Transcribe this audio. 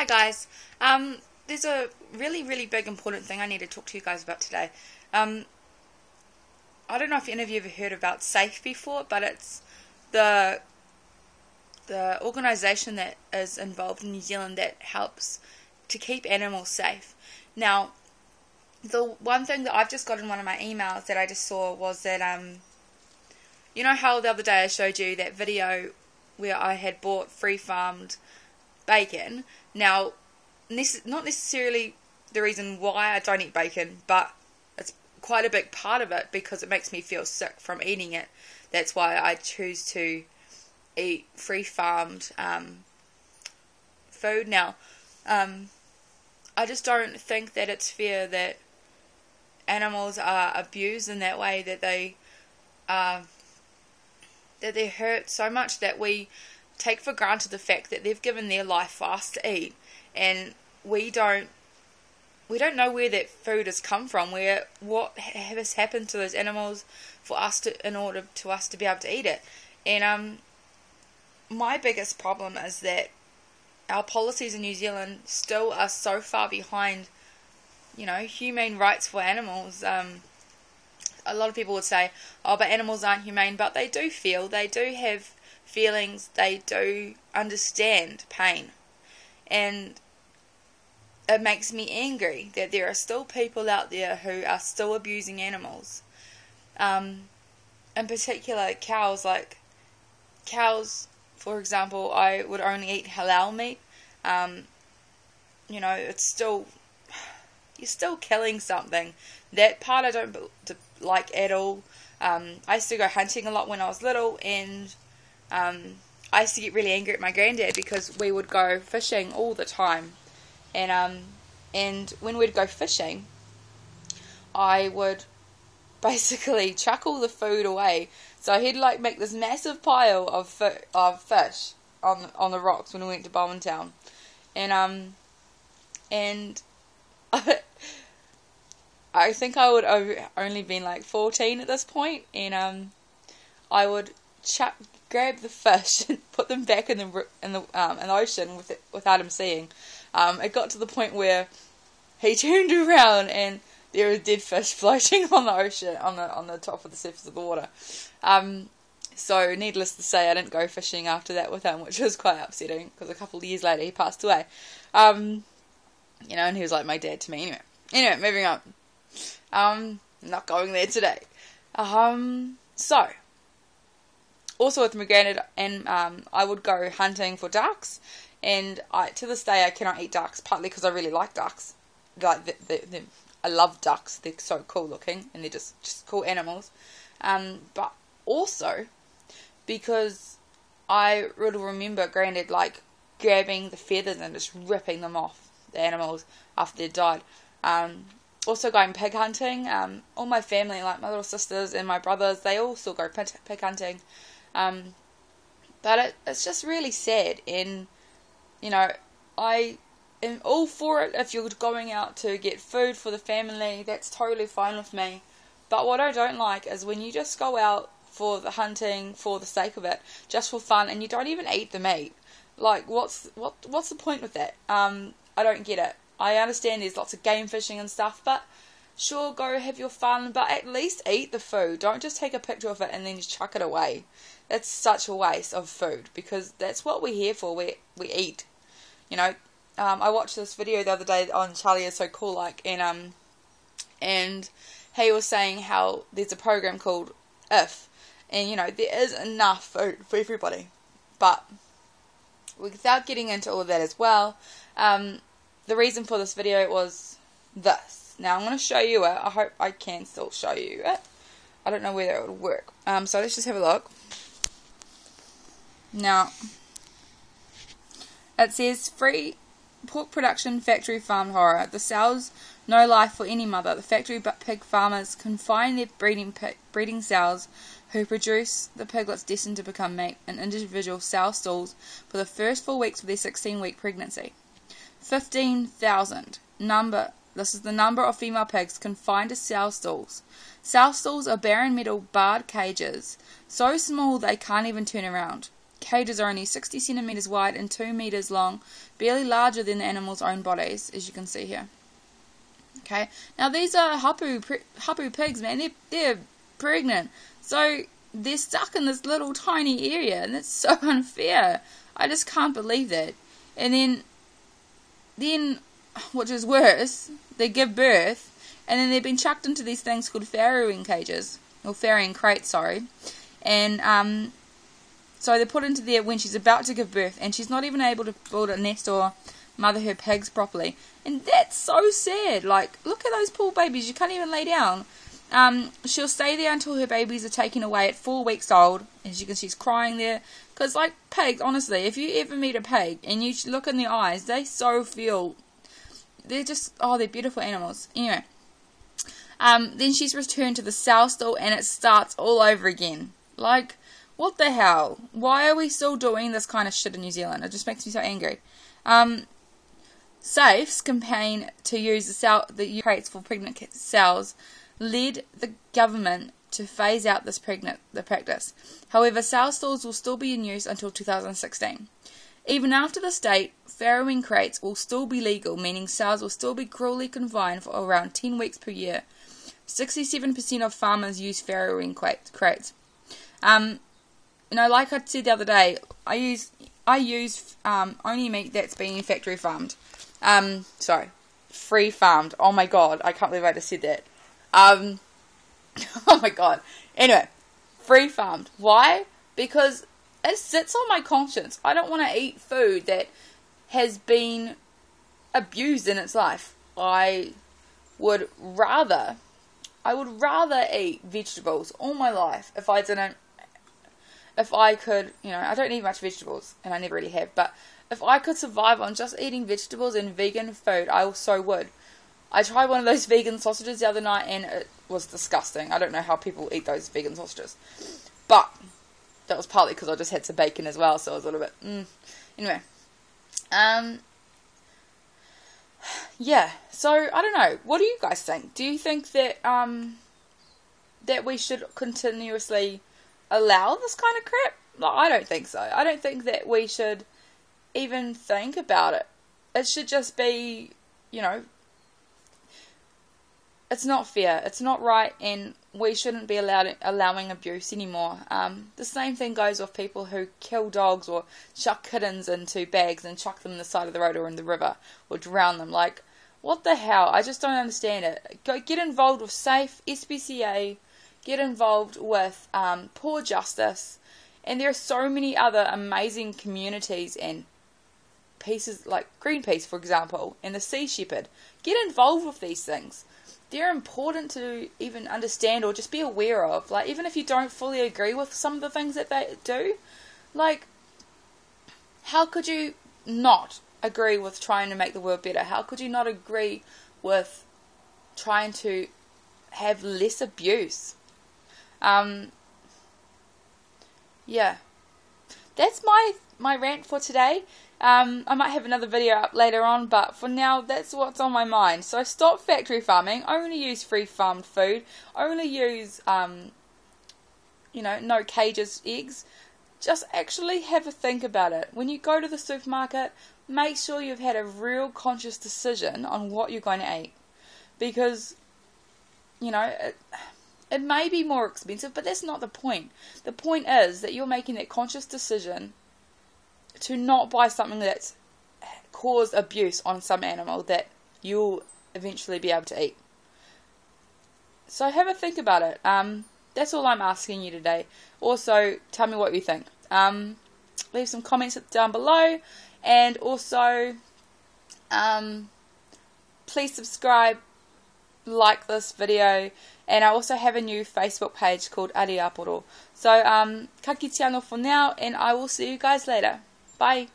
guys. There's a really big important thing I need to talk to you guys about today. I don't know if any of you have heard about SAFE before, but it's the organisation that is involved in New Zealand that helps to keep animals safe. Now, the one thing that I've just got in one of my emails that I just saw was that, you know how the other day I showed you that video where I had bought free-farmed bacon? Now, not necessarily the reason why I don't eat bacon, but it's quite a big part of it because it makes me feel sick from eating it. That's why I choose to eat free-farmed food. Now, I just don't think that it's fair that animals are abused in that way, that they're hurt so much that we take for granted the fact that they've given their life for us to eat, and we don't know where that food has come from, what has happened to those animals in order for us to be able to eat it. And my biggest problem is that our policies in New Zealand still are so far behind, humane rights for animals. A lot of people would say, oh, but animals aren't humane, but they do feel, they do have feelings, they do understand pain. And it makes me angry that there are still people out there who are still abusing animals. In particular, cows. Like, cows, for example, I would only eat halal meat. It's still, you're still killing something. That part I don't like at all. I used to go hunting a lot when I was little, and I used to get really angry at my granddad because we would go fishing all the time. And when we'd go fishing, I would basically chuck all the food away. So he'd make this massive pile of fish on the rocks when we went to Bowentown, and I think I would have only been 14 at this point, and I would grab the fish and put them back in the ocean without him seeing. It got to the point where he turned around and there were dead fish floating on the ocean, on the top of the surface of the water. So needless to say, I didn't go fishing after that with him, which was quite upsetting because a couple of years later he passed away. And he was like my dad to me. Anyway, moving on. Not going there today. So, also with my granddad, and I would go hunting for ducks, and to this day I cannot eat ducks, partly because I really like ducks. I love ducks. They're so cool looking, and they're just cool animals. But also because I really remember Granddad grabbing the feathers and just ripping them off the animals after they died. Also going pig hunting. All my family, my little sisters and my brothers, they all still go pig hunting. But it's just really sad, and I am all for it. If you're going out to get food for the family, that's totally fine with me. But what I don't like is when you just go out for the hunting for the sake of it, just for fun, and you don't even eat the meat. What's the point with that? I don't get it. I understand there's lots of game fishing and stuff, but sure, go have your fun, but at least eat the food. Don't just take a picture of it and then just chuck it away. That's such a waste of food, because that's what we're here for. We eat. I watched this video the other day on Charlie Is So Cool, and he was saying how there's a program called If, and there is enough food for everybody. But without getting into all of that as well, the reason for this video was this. Now I'm going to show you it. I hope I can still show you it. I don't know whether it would work. So let's just have a look. Now, it says free pork production factory farmed horror. The sows no life for any mother. The factory pig farmers confine their breeding sows who produce the piglets destined to become meat in individual sow stalls for the first 4 weeks of their 16-week pregnancy. 15,000 number. This is the number of female pigs confined to sow stalls. Sow stalls are barren metal barred cages, so small they can't even turn around. cages are only 60 centimeters wide and 2 meters long, barely larger than the animals' own bodies, as you can see here. Okay, now these are hapu pigs, man. They're pregnant, so they're stuck in this little tiny area, and it's so unfair. I just can't believe that. And then, which is worse, they give birth, and then they've been chucked into these things called farrowing cages, or farrowing crates, sorry. And so they're put into there when she's about to give birth, and she's not even able to build a nest or mother her pigs properly. And that's so sad. Like, look at those poor babies. You can't even lay down. She'll stay there until her babies are taken away at 4 weeks old. As you can see, she's crying there. Because, like, pigs, honestly, if you ever meet a pig and you look in their eyes, they so feel... They're just... Oh, they're beautiful animals. Anyway. Then she's returned to the sow stall and it starts all over again. Like, what the hell? Why are we still doing this kind of shit in New Zealand? It just makes me so angry. SAFE's campaign to use the crates for pregnant sows led the government to phase out the practice. However, sow stalls will still be in use until 2016. Even after this date, farrowing crates will still be legal, meaning sows will still be cruelly confined for around 10 weeks per year. 67% of farmers use farrowing crates. Like I said the other day, I use only meat that's been factory farmed. Free farmed. Oh my god, I can't believe I just said that. Oh my god. Anyway, free farmed. Why? Because it sits on my conscience. I don't want to eat food that has been abused in its life. I would rather eat vegetables all my life if I could, I don't eat much vegetables, and I never really have, but if I could survive on just eating vegetables and vegan food, I so would. I tried one of those vegan sausages the other night, and it was disgusting. I don't know how people eat those vegan sausages. But that was partly because I just had some bacon as well, so I was a little bit, Anyway. Yeah, so, I don't know. What do you guys think? Do you think that, that we should continuously allow this kind of crap? Like, I don't think so. I don't think that we should even think about it. It should just be, it's not fair, it's not right, and we shouldn't be allowing abuse anymore. The same thing goes with people who kill dogs or chuck kittens into bags and chuck them on the side of the road or in the river or drown them. Like, what the hell? I just don't understand it. Get involved with SAFE, SPCA, get involved with Poor Justice, and there are so many other amazing communities and pieces like Greenpeace, for example, and the Sea Shepherd. Get involved with these things. They're important to even understand or just be aware of. Like, even if you don't fully agree with some of the things that they do, like, how could you not agree with trying to make the world better? How could you not agree with trying to have less abuse? Yeah. That's my rant for today. I might have another video up later on, but for now, that's what's on my mind. So stop factory farming. Only use free farmed food. Only use, no cages eggs. Just actually have a think about it. When you go to the supermarket, make sure you've had a real conscious decision on what you're going to eat. Because, it may be more expensive, but that's not the point. The point is that you're making that conscious decision to not buy something that's caused abuse on some animal that you'll eventually be able to eat. So have a think about it. That's all I'm asking you today. Also, tell me what you think. Leave some comments down below, and also please subscribe, like this video, and I also have a new Facebook page called Ariaporo. So, ka kite anō for now, and I will see you guys later. Bye.